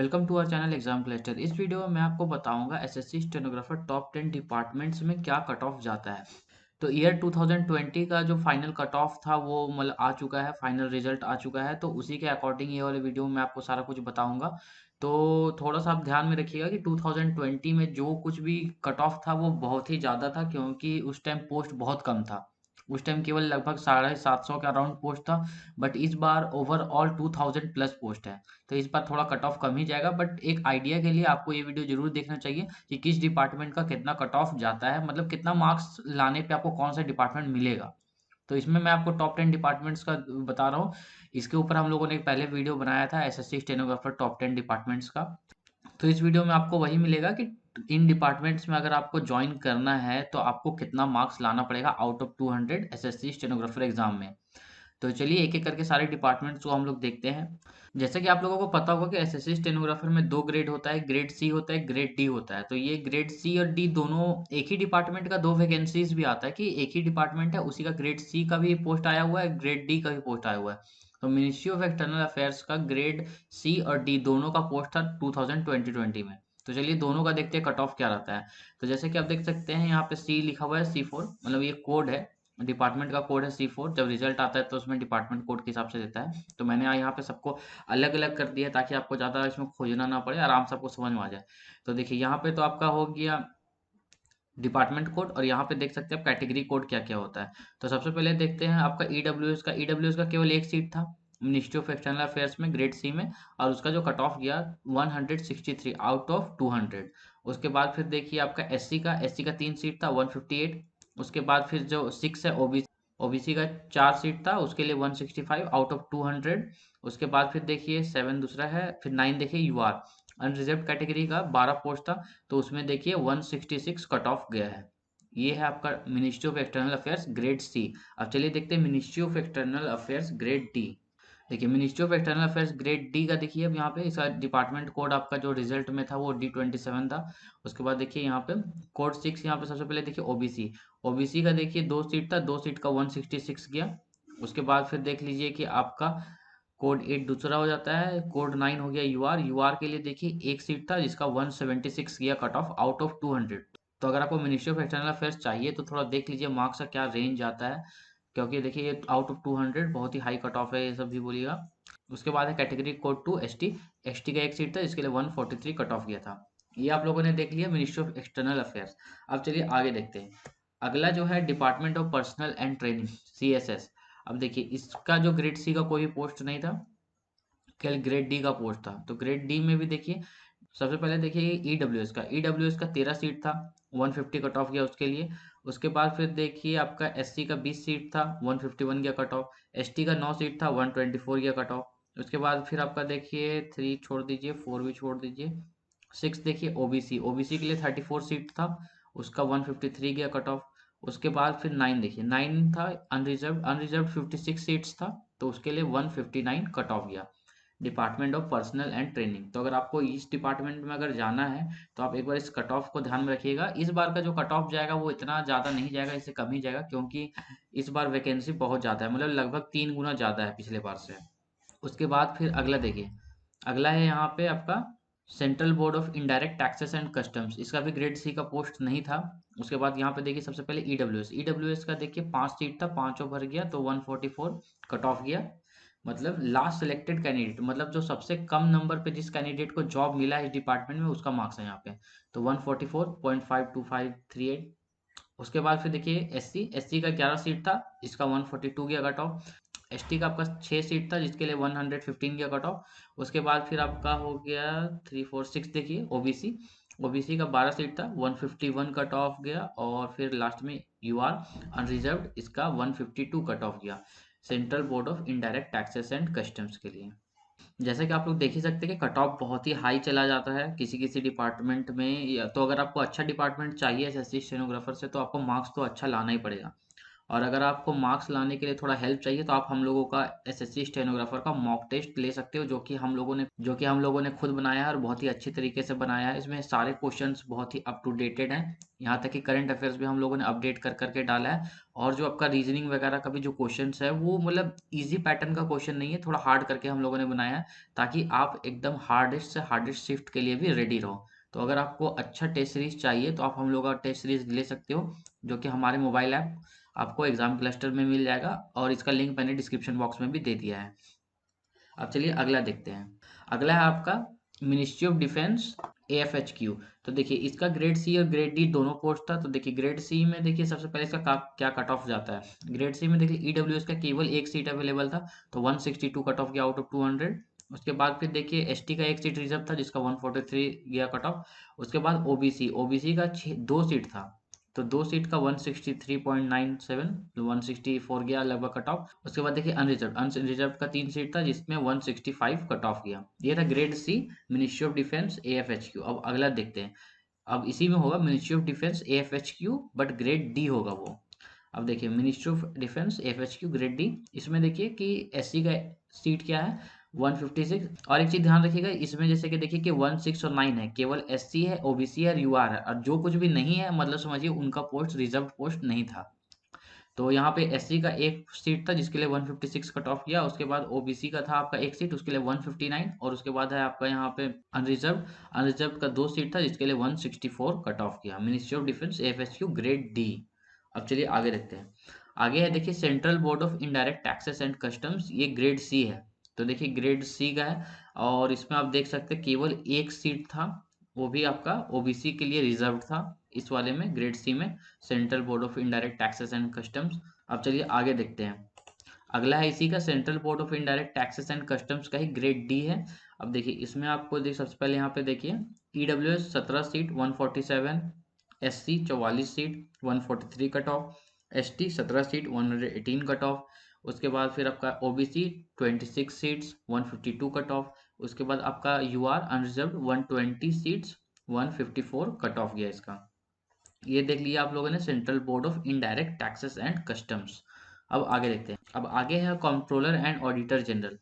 Welcome to our channel exam cluster. इस video में मैं आपको बताऊंगा एसएससी स्टेनोग्राफर टॉप 10 डिपार्टमेंट्स में क्या कट ऑफ जाता है। तो ईयर 2020 का जो फाइनल कट ऑफ था वो मतलब आ चुका है, फाइनल रिजल्ट आ चुका है। तो उसी के अकॉर्डिंग ये वाले वीडियो में मैं आपको सारा कुछ बताऊंगा। तो थोड़ा सा आप ध्यान में रखिएगा कि 2020 में जो कुछ भी कट ऑफ था वो बहुत ही ज़्यादा था, क्योंकि उस टाइम पोस्ट बहुत कम था। उस टाइम केवल लगभग 750 के अराउंड पोस्ट था। बट इस बार ओवरऑल 2000 प्लस पोस्ट है। तो इस बार थोड़ा कट ऑफ कम ही जाएगा, बट एक आइडिया के लिए आपको ये वीडियो जरूर देखना चाहिए कि किस डिपार्टमेंट का कितना कट ऑफ जाता है, मतलब कितना मार्क्स लाने पे आपको कौन सा डिपार्टमेंट मिलेगा। तो इसमें मैं आपको टॉप 10 डिपार्टमेंट्स का बता रहा हूँ। इसके ऊपर हम लोगों ने एक पहले वीडियो बनाया था एसएससी स्टेनोग्राफर टॉप 10 डिपार्टमेंट्स का। तो इस वीडियो में आपको वही मिलेगा कि इन डिपार्टमेंट्स में अगर आपको ज्वाइन करना है तो आपको कितना मार्क्स लाना पड़ेगा out of 200 SSC stenographer exam में। तो चलिए एक एक करके सारे डिपार्टमेंट्स को हम लोग देखते हैं। जैसे कि आप लोगों को पता होगा कि एसएससी स्टेनोग्राफर में दो ग्रेड होता है, ग्रेड सी होता है, ग्रेड डी होता है। तो ये ग्रेड सी और डी दोनों एक ही डिपार्टमेंट का दो वैकेंसीज भी आता है कि एक ही डिपार्टमेंट है उसी का ग्रेड सी का भी पोस्ट आया हुआ है, ग्रेड डी का भी पोस्ट आया हुआ है। तो मिनिस्ट्री ऑफ एक्सटर्नल अफेयर्स का ग्रेड सी और डी दोनों का पोस्ट था 2020 में। तो चलिए दोनों का देखते हैं कट ऑफ क्या रहता है। तो जैसे कि आप देख सकते हैं यहाँ पे सी लिखा हुआ है, C4 मतलब ये कोड है, डिपार्टमेंट का कोड है C4। जब रिजल्ट आता है तो उसमें डिपार्टमेंट कोड के हिसाब से देता है। तो मैंने यहाँ पे सबको अलग अलग कर दिया ताकि आपको ज़्यादा इसमें खोजना ना पड़े, आराम से आपको समझ में आ जाए। तो देखिए यहाँ पे तो आपका हो गया डिपार्टमेंट कोड, और यहाँ पे देख सकते हैं आप कैटेगरी कोड क्या क्या होता है। तो सबसे पहले देखते हैं आपका ईडब्ल्यूएस का केवल एक सीट था मिनिस्ट्री ऑफ एक्सटर्नल अफेयर्स में ग्रेड सी में, और उसका जो कट ऑफ गया 163 आउट ऑफ 200। उसके बाद फिर देखिए आपका एससी का तीन सीट था 158। उसके बाद फिर जो सिक्स है ओबीसी का चार सीट था, उसके लिए 165 आउट ऑफ 200। उसके बाद फिर देखिए सेवन दूसरा है, फिर नाइन देखिए यूआर अनरिजर्व कैटेगरी का 12 पोस्ट था। तो उसमें देखिए 166 कट ऑफ गया है। ये है आपका ministry of external affairs grade C. अब चलिए देखते हैं ministry of external affairs grade D. देखिए ministry of external affairs grade D का देखिए अब यहाँ पे इसका डिपार्टमेंट कोड आपका जो रिजल्ट में था वो D27 था। उसके बाद देखिए यहाँ पे कोड सिक्स, यहाँ पे सबसे पहले देखिए ओबीसी। ओबीसी का देखिए दो सीट था, दो सीट का 166 गया। उसके बाद फिर देख लीजिए कि आपका कोड 8 दूसरा हो जाता है, कोड 9 हो गया यूआर। यूआर के लिए देखिए एक सीट था जिसका 176 गया कट ऑफ आउट ऑफ 200। तो अगर आपको मिनिस्ट्री ऑफ एक्सटर्नल अफेयर्स चाहिए तो थोड़ा देख लीजिए मार्क्स का क्या रेंज आता है, क्योंकि देखिए ये आउट ऑफ 200 बहुत ही हाई कट ऑफ है, ये सब भी बोलिएगा। उसके बाद है category code two ST. ST का एक सीट था जिसके लिए 143 कट ऑफ गया था। ये आप लोगों ने देख लिया मिनिस्ट्री ऑफ एक्सटर्नल अफेयर्स। अब चलिए आगे देखते हैं। अगला जो है department of personal and training CSS। अब देखिए इसका जो ग्रेड सी का कोई पोस्ट नहीं था, केवल ग्रेड डी का पोस्ट था। तो ग्रेड डी में भी देखिए सबसे पहले देखिए ईडब्ल्यूएस का 13 सीट था, 150 कट ऑफ गया उसके लिए। उसके बाद फिर देखिए आपका एससी का 20 सीट था, 151 गया कट ऑफ। एसटी का 9 सीट था, 124 गया कट ऑफ। उसके बाद फिर आपका देखिए थ्री छोड़ दीजिए, फोर भी छोड़ दीजिए, सिक्स देखिए ओबीसी। ओबीसी के लिए 34 सीट था, उसका 153 गया कट ऑफ। उसके बाद फिर नाइन देखिए, नाइन था अनरिजर्व। अनरिजर्व 56 सीट्स था, तो उसके लिए 159 कट ऑफ गया। Department of personal and training. तो अगर आपको इस डिपार्टमेंट में अगर जाना है तो आप एक बार इस कट ऑफ को ध्यान में रखिएगा। इस बार का जो कट ऑफ जाएगा वो इतना ज़्यादा नहीं जाएगा, इससे कम ही जाएगा, क्योंकि इस बार वैकेंसी बहुत ज़्यादा है, मतलब लगभग 3 गुना ज़्यादा है पिछले बार से। उसके बाद फिर अगला देखिए, अगला है यहाँ पे आपका central board of indirect taxes and customs. इसका भी ग्रेड सी का पोस्ट नहीं था। उसके बाद यहाँ पे देखिए सबसे पहले ईडब्ल्यूएस का देखिए पांच सीट था, पांचों भर गया तो 144 कट ऑफ गया। मतलब लास्ट सिलेक्टेड कैंडिडेट, मतलब जो सबसे कम नंबर पे जिस कैंडिडेट को जॉब मिला है इस डिपार्टमेंट में उसका मार्क्स है यहाँ पे। तो 144.52538। उसके बाद फिर देखिए एससी का 11 सीट था, इसका 142 गया कट ऑफ। एसटी का आपका 6 सीट था जिसके लिए 115 गया कट ऑफ। उसके बाद फिर आपका हो गया थ्री फोर सिक्स देखिए ओबीसी। ओबीसी का 12 सीट था, 151 कट ऑफ गया। और फिर लास्ट में यूआर अनरिजर्व्ड, इसका 152 कट ऑफ गया central board of indirect taxes and customs के लिए। जैसे कि आप लोग देख ही सकते हैं कि कट ऑफ बहुत ही हाई चला जाता है किसी किसी डिपार्टमेंट में, या तो अगर आपको अच्छा डिपार्टमेंट चाहिए एसएससी स्टेनोग्राफर से तो आपको मार्क्स तो अच्छा लाना ही पड़ेगा। और अगर आपको मार्क्स लाने के लिए थोड़ा हेल्प चाहिए तो आप हम लोगों का एसएससी स्टेनोग्राफर का मॉक टेस्ट ले सकते हो, जो कि हम लोगों ने खुद बनाया है और बहुत ही अच्छी तरीके से बनाया है। इसमें सारे क्वेश्चंस बहुत ही अप टू डेटेड हैं, यहाँ तक कि करंट अफेयर्स भी हम लोगों ने अपडेट कर करके डाला है। और जो आपका रीजनिंग वगैरह का भी जो क्वेश्चंस है वो मतलब इजी पैटर्न का क्वेश्चन नहीं है, थोड़ा हार्ड करके हम लोगों ने बनाया है, ताकि आप एकदम हार्डेस्ट से हार्डेस्ट शिफ्ट के लिए भी रेडी रहो। तो अगर आपको अच्छा टेस्ट सीरीज चाहिए तो आप हम लोग का टेस्ट सीरीज ले सकते हो, जो कि हमारे मोबाइल ऐप आपको एग्जाम क्लस्टर में मिल जाएगा, और इसका लिंक मैंने डिस्क्रिप्शन बॉक्स में भी दे दिया है। अब चलिए अगला देखते हैं। अगला है आपका मिनिस्ट्री ऑफ डिफेंस AFHQ। तो देखिए इसका ग्रेड सी और ग्रेड डी दोनों पोस्ट था। तो देखिए ग्रेड सी में देखिए सबसे पहले इसका क्या कट ऑफ जाता है। ग्रेड सी में देखिए EWS का केवल एक सीट अवेलेबल था, तो 162 कट ऑफ गया आउट ऑफ 200। उसके बाद फिर देखिए एसटी का एक सीट रिजर्व था जिसका 143 गया कट ऑफ। उसके बाद ओबीसी का दो सीट था, तो दो सीट का 163.97, 164 गया लगभग कट ऑफ। उसके बाद देखिए अनरिजर्व का तीन सीट था जिसमें 165 कट ऑफ गया। ये था grade C ministry of defence AFHQ। अब अगला देखते हैं। अब इसी में होगा ministry of defence AFHQ, but grade D होगा वो। अब देखिए ministry of defence AFHQ grade D, इसमें देखिए कि एससी का सीट क्या है 156। और एक चीज ध्यान रखिएगा इसमें, जैसे कि देखिए कि 1 6 और 9 है, केवल एससी है, ओबीसी है और यूआर है, और जो कुछ भी नहीं है मतलब समझिए उनका पोस्ट रिजर्व पोस्ट नहीं था। तो यहाँ पे एससी का एक सीट था जिसके लिए 156 कट ऑफ किया। उसके बाद ओबीसी का था आपका एक सीट, उसके लिए 159। और उसके बाद है आपका यहाँ पे अनरिजर्व अनरिजर्व का दो सीट था जिसके लिए 164 कट ऑफ किया। Ministry of defence AFHQ grade D. अब चलिए आगे देखते हैं। आगे है देखिए central board of indirect taxes and customs, ये ग्रेड सी है। तो देखिए ग्रेड सी का है, और इसमें आप देख सकते हैं केवल एक सीट था, वो भी आपका ओबीसी के लिए रिजर्व था। इस वाले में ग्रेड सी में central board of indirect taxes and customs. अब चलिए आगे देखते हैं। अगला है इसी का central board of indirect taxes and customs का ही ग्रेड डी है। अब देखिए इसमें आपको सबसे पहले यहाँ पे देखिए EWS 17 seat 147, SC 44 seat 143 cut off, ST 17 seat 118 cut off. उसके बाद फिर आपका ओबीसी 26 सीट्स 152 कट ऑफ। उसके बाद आपका UR unreserved 120 seats 154 cut off गया इसका। ये देख लिया आप लोगों ने central board of indirect taxes and customs. अब आगे देखते हैं। अब आगे है कंट्रोलर एंड ऑडिटर जनरल।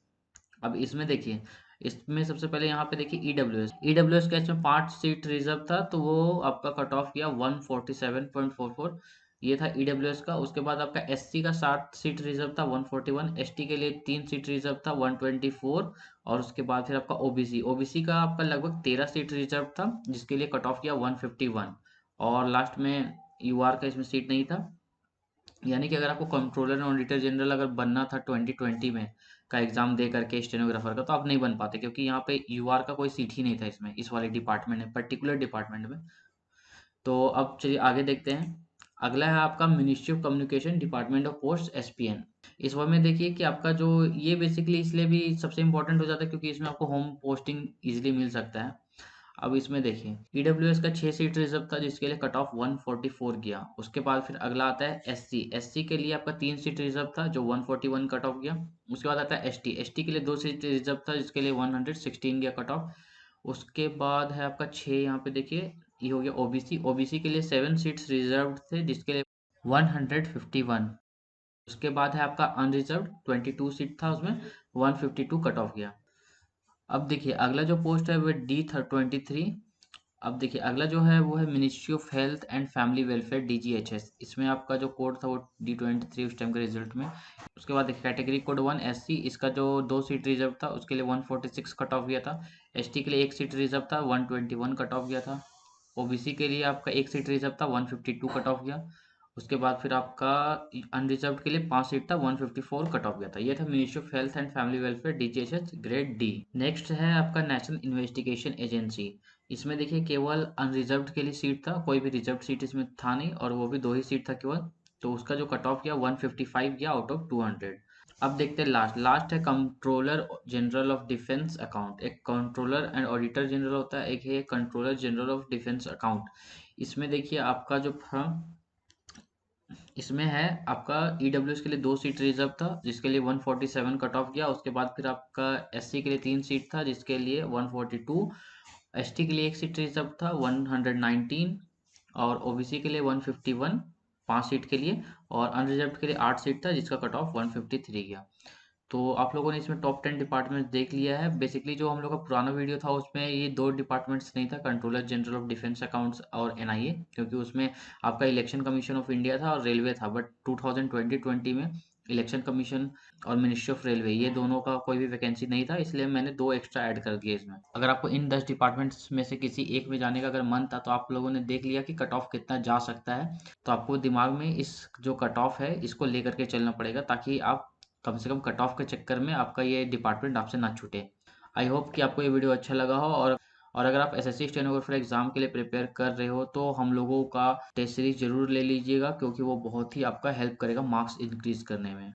अब इसमें देखिए, इसमें सबसे पहले यहाँ पे देखिए ईडब्ल्यूएस का इसमें 5 सीट रिजर्व था, तो वो आपका कट ऑफ किया 147.44। ये था ईडब्ल्यूएस का। उसके बाद आपका एससी का 7 सीट रिजर्व था 141, एसटी के लिए 3 सीट रिजर्व था 124। और उसके बाद फिर आपका ओबीसी का आपका लगभग 13 सीट रिजर्व था जिसके लिए कट ऑफ किया 151। और लास्ट में यूआर का इसमें सीट नहीं था। यानी कि अगर आपको कंट्रोलर एंड ऑडिटर जनरल अगर बनना था 2020 में का एग्जाम दे करके स्टेनोग्राफर का, तो आप नहीं बन पाते, क्योंकि यहाँ पे यूआर का कोई सीट ही नहीं था इसमें, इस वाले डिपार्टमेंट में, पर्टिकुलर डिपार्टमेंट में। तो अब चलिए आगे देखते हैं। अगला है आपका ministry of communication department of post SPN। इस वन में देखिए कि आपका जो ये बेसिकली इसलिए भी सबसे इंपॉर्टेंट हो जाता है क्योंकि इसमें आपको होम पोस्टिंग इजिली मिल सकता है। अब इसमें देखिए ईडब्ल्यूएस का 6 सीट रिजर्व था जिसके लिए कट ऑफ 144 गया। उसके बाद फिर अगला आता है एससी के लिए आपका 3 सीट रिजर्व था जो 141 कट ऑफ गया। उसके बाद आता है एसटी के लिए 2 सीट रिजर्व था जिसके लिए 116 गया कट ऑफ। उसके बाद है आपका 6, यहाँ पे देखिए ये हो गया ओबीसी के लिए 7 सीट्स रिजर्व थे जिसके लिए 151। उसके बाद है आपका अनरिजर्व 22 सीट था, उसमें 152 कट ऑफ गया। अब देखिए अगला जो पोस्ट है वो D23। अब देखिए अगला जो है वो है ministry of health and family welfare DGHS। इसमें आपका जो कोड था वो D23 उस टाइम के रिजल्ट में। उसके बाद देखिए कैटेगरी कोड 1 SC, इसका जो 2 सीट रिजर्व था उसके लिए 146 कट ऑफ गया था। एसटी के लिए एक सीट रिजर्व था 121 कट ऑफ गया था। ओबीसी के लिए आपका एक सीट रिजर्व था 152 कट ऑफ गया। उसके बाद फिर आपका अनरिजर्व के लिए 5 सीट था 154 कट ऑफ गया था। ये था ministry of health and family welfare DGHS grade D. Next है आपका नेशनल इन्वेस्टिगेशन एजेंसी। इसमें देखिए केवल अनरिजर्व के लिए सीट था, कोई भी रिजर्व सीट इसमें था नहीं, और वो भी 2 ही सीट था केवल। तो उसका जो कट ऑफ गया 155 गया आउट ऑफ 200। अब देखते हैं लास्ट है controller general of defence account. एक कंट्रोलर एंड ऑडिटर जनरल होता है, एक है controller general of defence account. इसमें देखिए आपका जो था, इसमें है आपका ईडब्ल्यूएस के लिए 2 सीट रिजर्व था जिसके लिए 147 कट ऑफ गया। उसके बाद फिर आपका एससी के लिए 3 सीट था जिसके लिए 142। एसटी के लिए एक सीट रिजर्व था 119। और ओबीसी के लिए 151। 5 सीट के लिए, और अनरिजर्व्ड के लिए 8 सीट था जिसका कट ऑफ 153 गया। तो आप लोगों ने इसमें टॉप 10 डिपार्टमेंट्स देख लिया है। बेसिकली जो हम लोग का पुराना वीडियो था उसमें ये 2 डिपार्टमेंट्स नहीं था, controller general of defence accounts और एनआईए, क्योंकि उसमें आपका इलेक्शन कमीशन ऑफ इंडिया था और रेलवे था। बट 2020 में इलेक्शन कमीशन और मिनिस्ट्री ऑफ रेलवे, ये दोनों का कोई भी वैकेंसी नहीं था, इसलिए मैंने 2 एक्स्ट्रा ऐड कर दिए इसमें। अगर आपको इन 10 डिपार्टमेंट्स में से किसी एक में जाने का अगर मन था, तो आप लोगों ने देख लिया कि कट ऑफ कितना जा सकता है। तो आपको दिमाग में इस जो कट ऑफ है इसको लेकर के चलना पड़ेगा, ताकि आप कम से कम कट ऑफ के चक्कर में आपका ये डिपार्टमेंट आपसे ना छूटे। आई होप कि आपको ये वीडियो अच्छा लगा हो, और अगर आप एसएससी स्टेनोग्राफर एग्जाम के लिए प्रिपेयर कर रहे हो तो हम लोगों का टेस्ट सीरीज जरूर ले लीजिएगा, क्योंकि वो बहुत ही आपका हेल्प करेगा मार्क्स इंक्रीज करने में।